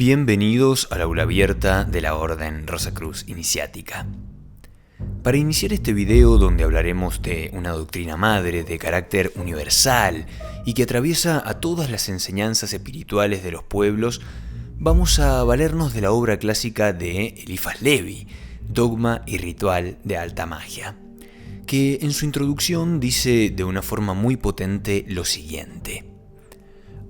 Bienvenidos al aula abierta de la Orden Rosacruz Iniciática. Para iniciar este video, donde hablaremos de una doctrina madre de carácter universal y que atraviesa a todas las enseñanzas espirituales de los pueblos, vamos a valernos de la obra clásica de Eliphas Levi, Dogma y Ritual de Alta Magia, que en su introducción dice de una forma muy potente lo siguiente: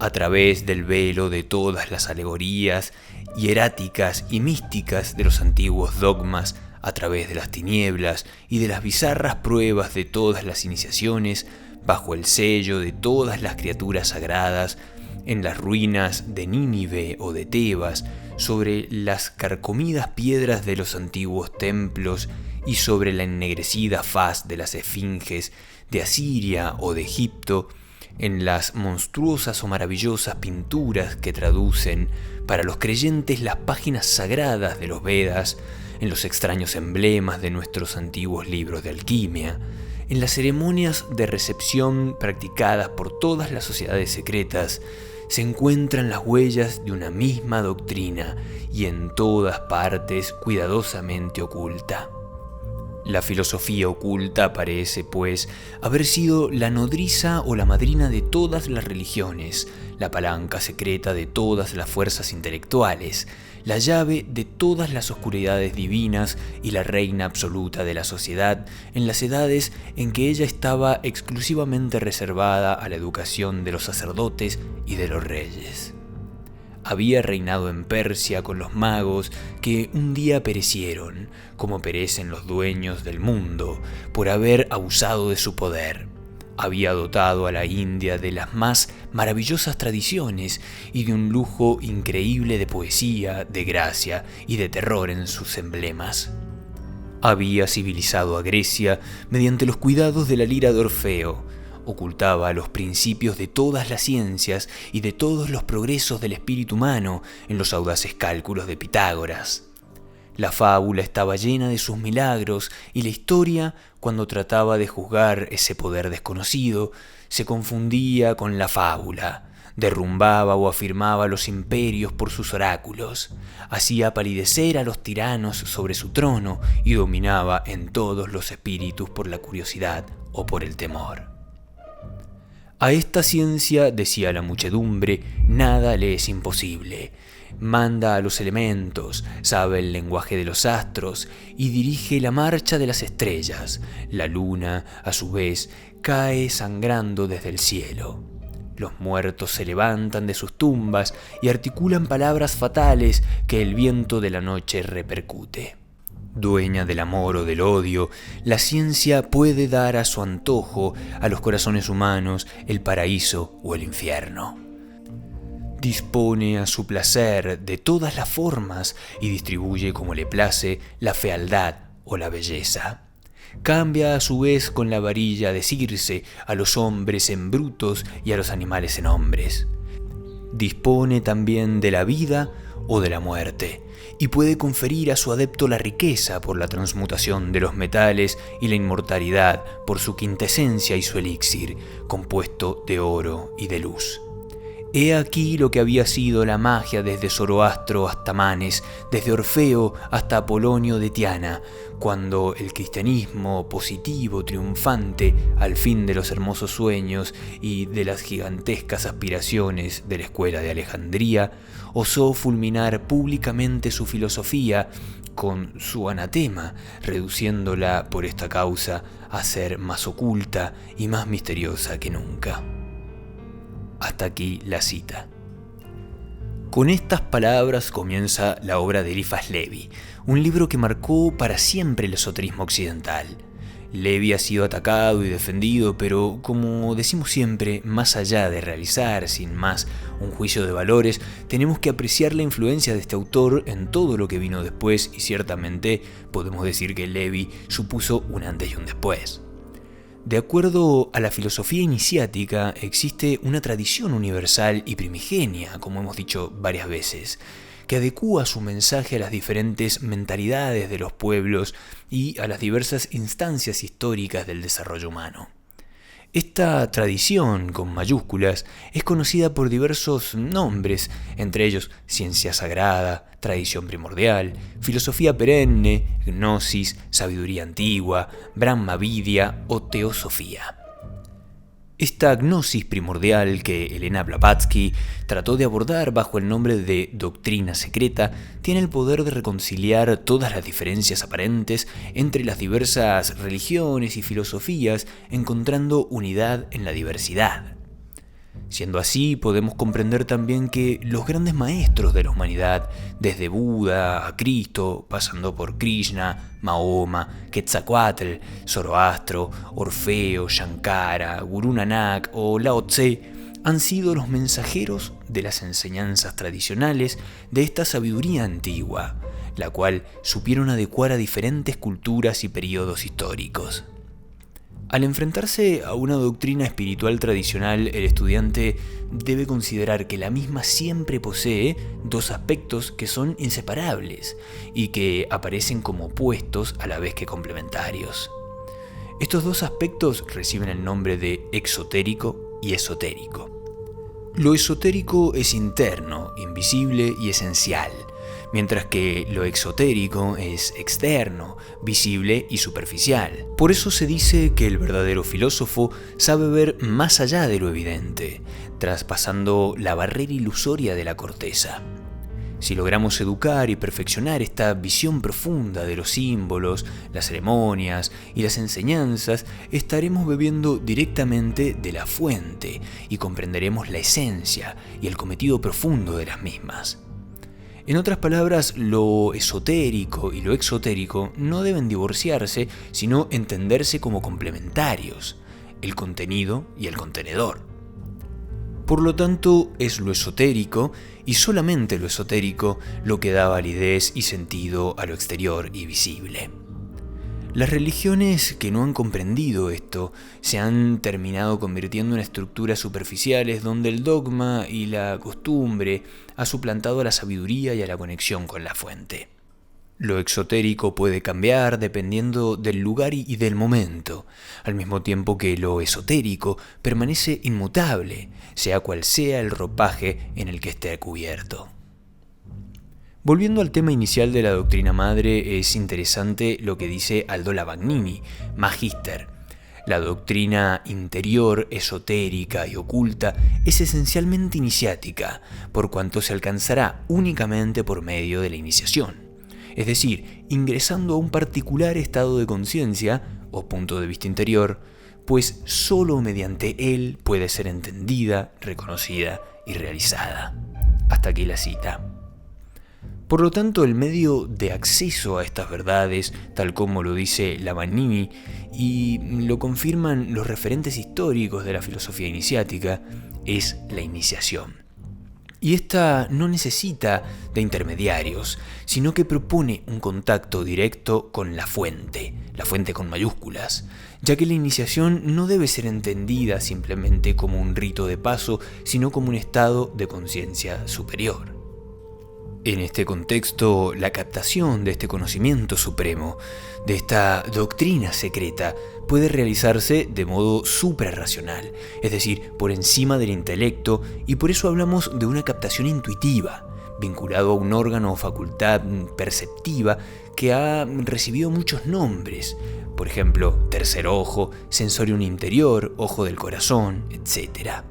a través del velo de todas las alegorías hieráticas y místicas de los antiguos dogmas, a través de las tinieblas y de las bizarras pruebas de todas las iniciaciones, bajo el sello de todas las criaturas sagradas, en las ruinas de Nínive o de Tebas, sobre las carcomidas piedras de los antiguos templos y sobre la ennegrecida faz de las esfinges de Asiria o de Egipto, en las monstruosas o maravillosas pinturas que traducen para los creyentes las páginas sagradas de los Vedas, en los extraños emblemas de nuestros antiguos libros de alquimia, en las ceremonias de recepción practicadas por todas las sociedades secretas, se encuentran las huellas de una misma doctrina y en todas partes cuidadosamente oculta. La filosofía oculta parece, pues, haber sido la nodriza o la madrina de todas las religiones, la palanca secreta de todas las fuerzas intelectuales, la llave de todas las oscuridades divinas y la reina absoluta de la sociedad en las edades en que ella estaba exclusivamente reservada a la educación de los sacerdotes y de los reyes. Había reinado en Persia con los magos que un día perecieron, como perecen los dueños del mundo, por haber abusado de su poder. Había dotado a la India de las más maravillosas tradiciones y de un lujo increíble de poesía, de gracia y de terror en sus emblemas. Había civilizado a Grecia mediante los cuidados de la lira de Orfeo. Ocultaba los principios de todas las ciencias y de todos los progresos del espíritu humano en los audaces cálculos de Pitágoras. La fábula estaba llena de sus milagros y la historia, cuando trataba de juzgar ese poder desconocido, se confundía con la fábula, derrumbaba o afirmaba los imperios por sus oráculos, hacía palidecer a los tiranos sobre su trono y dominaba en todos los espíritus por la curiosidad o por el temor. A esta ciencia, decía la muchedumbre, nada le es imposible. Manda a los elementos, sabe el lenguaje de los astros y dirige la marcha de las estrellas. La luna, a su vez, cae sangrando desde el cielo. Los muertos se levantan de sus tumbas y articulan palabras fatales que el viento de la noche repercute. Dueña del amor o del odio, la ciencia puede dar a su antojo a los corazones humanos el paraíso o el infierno. Dispone a su placer de todas las formas y distribuye como le place la fealdad o la belleza. Cambia a su vez con la varilla de Circe a los hombres en brutos y a los animales en hombres. Dispone también de la vida o de la muerte, y puede conferir a su adepto la riqueza por la transmutación de los metales y la inmortalidad por su quintesencia y su elixir, compuesto de oro y de luz. He aquí lo que había sido la magia desde Zoroastro hasta Manes, desde Orfeo hasta Apolonio de Tiana, cuando el cristianismo positivo, triunfante, al fin de los hermosos sueños y de las gigantescas aspiraciones de la escuela de Alejandría, osó fulminar públicamente su filosofía con su anatema, reduciéndola por esta causa a ser más oculta y más misteriosa que nunca. Hasta aquí la cita. Con estas palabras comienza la obra de Eliphas Levi, un libro que marcó para siempre el esoterismo occidental. Levi ha sido atacado y defendido, pero como decimos siempre, más allá de realizar sin más un juicio de valores, tenemos que apreciar la influencia de este autor en todo lo que vino después y ciertamente podemos decir que Levi supuso un antes y un después. De acuerdo a la filosofía iniciática, existe una tradición universal y primigenia, como hemos dicho varias veces, que adecúa su mensaje a las diferentes mentalidades de los pueblos y a las diversas instancias históricas del desarrollo humano. Esta tradición, con mayúsculas, es conocida por diversos nombres, entre ellos ciencia sagrada, tradición primordial, filosofía perenne, gnosis, sabiduría antigua, Brahma Vidya o teosofía. Esta gnosis primordial que Elena Blavatsky trató de abordar bajo el nombre de doctrina secreta tiene el poder de reconciliar todas las diferencias aparentes entre las diversas religiones y filosofías, encontrando unidad en la diversidad. Siendo así, podemos comprender también que los grandes maestros de la humanidad, desde Buda a Cristo, pasando por Krishna, Mahoma, Quetzalcóatl, Zoroastro, Orfeo, Shankara, Gurú Nanak o Lao Tse, han sido los mensajeros de las enseñanzas tradicionales de esta sabiduría antigua, la cual supieron adecuar a diferentes culturas y periodos históricos. Al enfrentarse a una doctrina espiritual tradicional, el estudiante debe considerar que la misma siempre posee dos aspectos que son inseparables y que aparecen como opuestos a la vez que complementarios. Estos dos aspectos reciben el nombre de exotérico y esotérico. Lo esotérico es interno, invisible y esencial, mientras que lo exotérico es externo, visible y superficial. Por eso se dice que el verdadero filósofo sabe ver más allá de lo evidente, traspasando la barrera ilusoria de la corteza. Si logramos educar y perfeccionar esta visión profunda de los símbolos, las ceremonias y las enseñanzas, estaremos bebiendo directamente de la fuente y comprenderemos la esencia y el cometido profundo de las mismas. En otras palabras, lo esotérico y lo exotérico no deben divorciarse, sino entenderse como complementarios, el contenido y el contenedor. Por lo tanto, es lo esotérico, y solamente lo esotérico, lo que da validez y sentido a lo exterior y visible. Las religiones que no han comprendido esto se han terminado convirtiendo en estructuras superficiales donde el dogma y la costumbre ha suplantado a la sabiduría y a la conexión con la fuente. Lo exotérico puede cambiar dependiendo del lugar y del momento, al mismo tiempo que lo esotérico permanece inmutable, sea cual sea el ropaje en el que esté cubierto. Volviendo al tema inicial de la doctrina madre, es interesante lo que dice Aldo Lavagnini, Magíster. La doctrina interior, esotérica y oculta es esencialmente iniciática, por cuanto se alcanzará únicamente por medio de la iniciación, es decir, ingresando a un particular estado de conciencia o punto de vista interior, pues solo mediante él puede ser entendida, reconocida y realizada. Hasta aquí la cita. Por lo tanto, el medio de acceso a estas verdades, tal como lo dice Lavagnini y lo confirman los referentes históricos de la filosofía iniciática, es la iniciación. Y esta no necesita de intermediarios, sino que propone un contacto directo con la fuente con mayúsculas, ya que la iniciación no debe ser entendida simplemente como un rito de paso, sino como un estado de conciencia superior. En este contexto, la captación de este conocimiento supremo, de esta doctrina secreta, puede realizarse de modo suprarracional, es decir, por encima del intelecto, y por eso hablamos de una captación intuitiva, vinculado a un órgano o facultad perceptiva que ha recibido muchos nombres, por ejemplo, tercer ojo, sensorium interior, ojo del corazón, etc.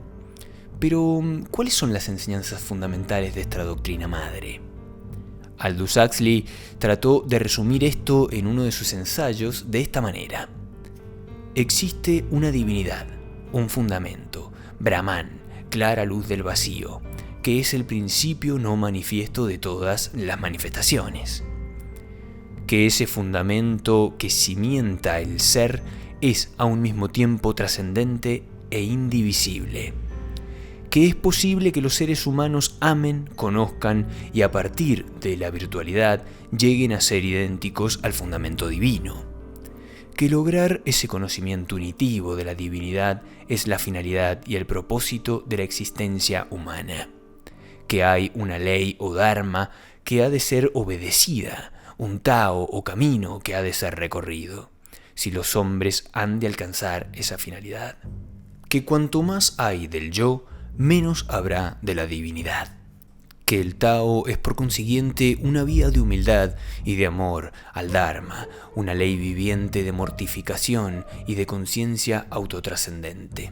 Pero, ¿cuáles son las enseñanzas fundamentales de esta doctrina madre? Aldous Huxley trató de resumir esto en uno de sus ensayos de esta manera. Existe una divinidad, un fundamento, Brahman, clara luz del vacío, que es el principio no manifiesto de todas las manifestaciones. Que ese fundamento que cimienta el ser es a un mismo tiempo trascendente e indivisible. Que es posible que los seres humanos amen, conozcan y a partir de la virtualidad lleguen a ser idénticos al fundamento divino. Que lograr ese conocimiento unitivo de la divinidad es la finalidad y el propósito de la existencia humana. Que hay una ley o dharma que ha de ser obedecida, un tao o camino que ha de ser recorrido, si los hombres han de alcanzar esa finalidad. que cuanto más hay del yo, menos habrá de la divinidad. Que el Tao es por consiguiente una vía de humildad y de amor al Dharma, una ley viviente de mortificación y de conciencia autotrascendente.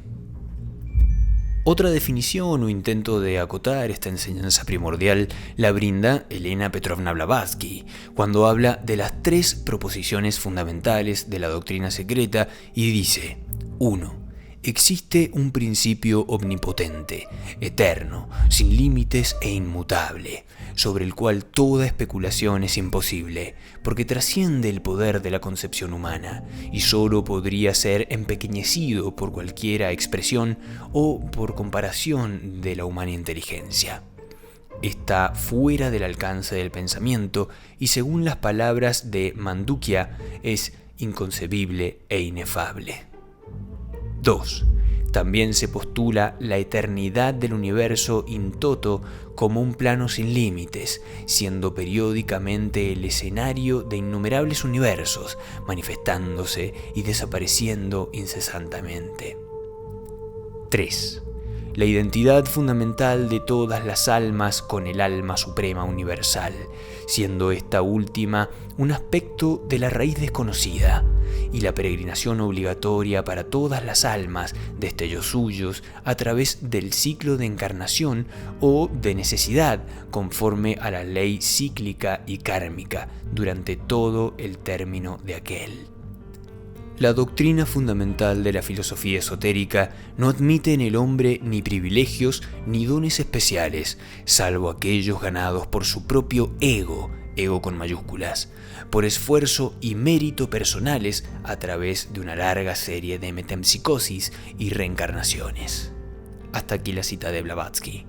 Otra definición o intento de acotar esta enseñanza primordial la brinda Elena Petrovna Blavatsky, cuando habla de las 3 proposiciones fundamentales de la doctrina secreta y dice: 1. Existe un principio omnipotente, eterno, sin límites e inmutable, sobre el cual toda especulación es imposible, porque trasciende el poder de la concepción humana, y solo podría ser empequeñecido por cualquiera expresión o por comparación de la humana inteligencia. Está fuera del alcance del pensamiento y, según las palabras de Mandukya, es inconcebible e inefable. 2. También se postula la eternidad del universo in toto como un plano sin límites, siendo periódicamente el escenario de innumerables universos, manifestándose y desapareciendo incesantemente. 3. La identidad fundamental de todas las almas con el alma suprema universal, siendo esta última un aspecto de la raíz desconocida, y la peregrinación obligatoria para todas las almas, destellos suyos, a través del ciclo de encarnación o de necesidad, conforme a la ley cíclica y kármica, durante todo el término de aquel. La doctrina fundamental de la filosofía esotérica no admite en el hombre ni privilegios ni dones especiales, salvo aquellos ganados por su propio ego con mayúsculas, por esfuerzo y mérito personales a través de una larga serie de metempsicosis y reencarnaciones. Hasta aquí la cita de Blavatsky.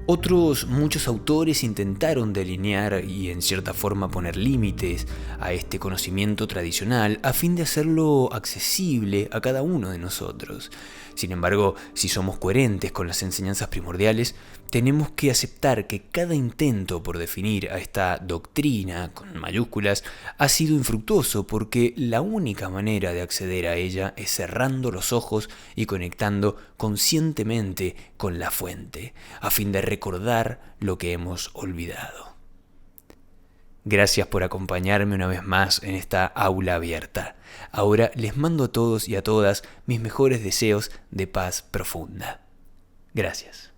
Otros muchos autores intentaron delinear y en cierta forma poner límites a este conocimiento tradicional a fin de hacerlo accesible a cada uno de nosotros. Sin embargo, si somos coherentes con las enseñanzas primordiales, tenemos que aceptar que cada intento por definir a esta doctrina con mayúsculas ha sido infructuoso, porque la única manera de acceder a ella es cerrando los ojos y conectando conscientemente con la fuente, a fin de recordar lo que hemos olvidado. Gracias por acompañarme una vez más en esta aula abierta. Ahora les mando a todos y a todas mis mejores deseos de paz profunda. Gracias.